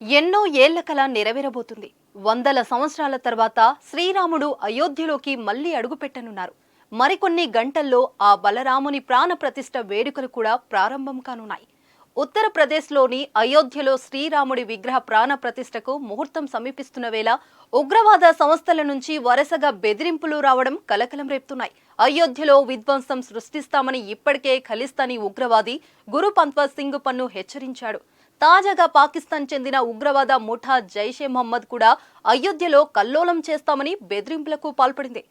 ఎన్నో ఏళ్ల కల నెరవేరబోతుంది. వందల సంవత్సరాల తర్వాత శ్రీరాముడు అయోధ్యలోకి మళ్లీ అడుగుపెట్టనున్నారు. మరికొన్ని గంటల్లో ఆ బలరాముని ప్రాణ ప్రతిష్ఠ వేడుకలు కూడా ప్రారంభం కానున్నాయి. ఉత్తరప్రదేశ్లోని అయోధ్యలో శ్రీరాముడి విగ్రహ ప్రాణ ప్రతిష్ఠకు ముహూర్తం సమీపిస్తున్న వేళ ఉగ్రవాద సంస్థల నుంచి వరుసగా బెదిరింపులు రావడం కలకలం రేపుతున్నాయి. అయోధ్యలో విధ్వంసం సృష్టిస్తామని ఇప్పటికే ఖలిస్తానీ ఉగ్రవాది గురుపంత్వత్ సింగ్ పన్ను హెచ్చరించాడు. తాజాగా పాకిస్తాన్ చెందిన ఉగ్రవాద ముఠా జైషే మహమ్మద్ కూడా అయోధ్యలో కల్లోలం చేస్తామని బెదిరింపులకు పాల్పడింది.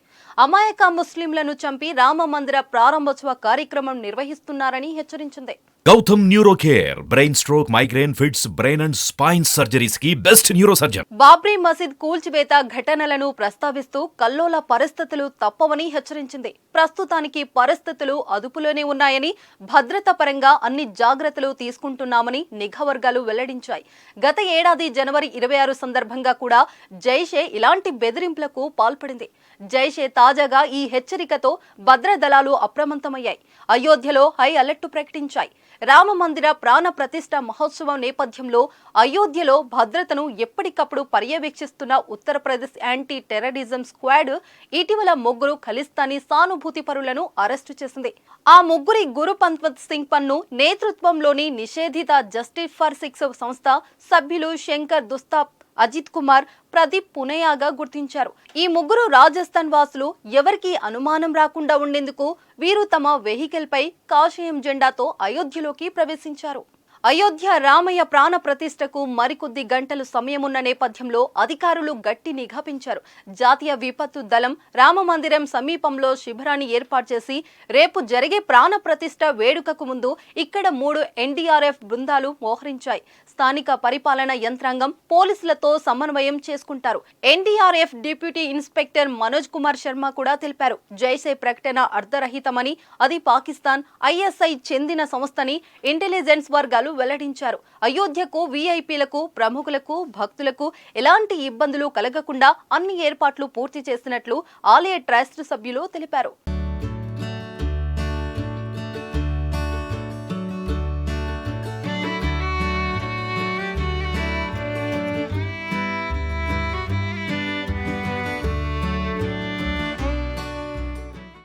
అమాయక ముస్లింలను చంపి రామ మందిర ప్రారంభోత్సవ కార్యక్రమం నిర్వహిస్తున్నారని హెచ్చరించింది. Gautam neuro care brain stroke migraine fits brain and spine surgeries కి best neuro surgeon. Babri Masjid కూల్చివేత ఘటనలను ప్రస్తావిస్తూ కల్లోల పరిస్థితులు తప్పవని హెచ్చరించింది. ప్రస్తుతానికి పరిస్థితులు అదుపులోనే ఉన్నాయని, భద్రత పరంగా అన్ని జాగ్రత్తలు తీసుకుంటున్నామని నిఘా వర్గాలు వెల్లడించాయి. గత ఏడాది జనవరి 26 సందర్భంగా కూడా జైషే ఇలాంటి బెదిరింపులకు పాల్పడింది. జైషే తాజాగా ఈ హెచ్చరికతో భద్రదళాలు అప్రమత్తమయ్యాయి. అయోధ్యలో హై అలర్ట్ ప్రకటించాయి. రామ మందిర ప్రాణ ప్రతిష్ఠ మహోత్సవం నేపథ్యంలో అయోధ్యలో భద్రతను ఎప్పటికప్పుడు పర్యవేక్షిస్తున్న ఉత్తరప్రదేశ్ యాంటీ టెర్రరిజం స్క్వాడ్ ఇటీవల ముగ్గురు ఖలిస్తానీ సానుభూతి పరులను అరెస్టు చేసింది. ఆ ముగ్గురి గురుపంత్వత్ సింగ్ పన్ను నేతృత్వంలోని నిషేధిత జస్టిస్ ఫర్ సిక్స్ సంస్థ సభ్యులు శంకర్ దుస్తాప్, అజిత్ కుమార్, ప్రదీప్ పునయాగా గుర్తించారు. ఈ ముగ్గురు రాజస్థాన్ వాసులు. ఎవరికీ అనుమానం రాకుండా ఉండేందుకు వీరు తమ వెహికల్ పై కాషాయం జెండాతో అయోధ్యలోకి ప్రవేశించారు. అయోధ్య రామయ్య ప్రాణ ప్రతిష్టకు మరికొద్ది గంటలు సమయమున్న నేపథ్యంలో అధికారులు గట్టి నిఘా పెంచారు. జాతీయ విపత్తు దళం రామ మందిరం సమీపంలో శిబిరాన్ని ఏర్పాటు చేసి రేపు జరిగే ప్రాణ ప్రతిష్ఠ వేడుకకు ముందు ఇక్కడ 3 ఎన్డీఆర్ఎఫ్ బృందాలు మోహరించాయి. స్థానిక పరిపాలన యంత్రాంగం పోలీసులతో సమన్వయం చేసుకుంటారు. NDRF deputy inspector Manoj Kumar Sharma కూడా తెలిపారు. జైషే ప్రకటన అర్ధరహితమని, అది పాకిస్తాన్ ఐఎస్ఐ చెందిన సంస్థని ఇంటెలిజెన్స్ వర్గాలు వెల్లడించారు. అయోధ్యకు వీఐపీలకు, ప్రముఖులకు, భక్తులకు ఎలాంటి ఇబ్బందులు కలగకుండా అన్ని ఏర్పాట్లు పూర్తి చేసినట్లు ఆలయ ట్రస్ట్ సభ్యులు తెలిపారు.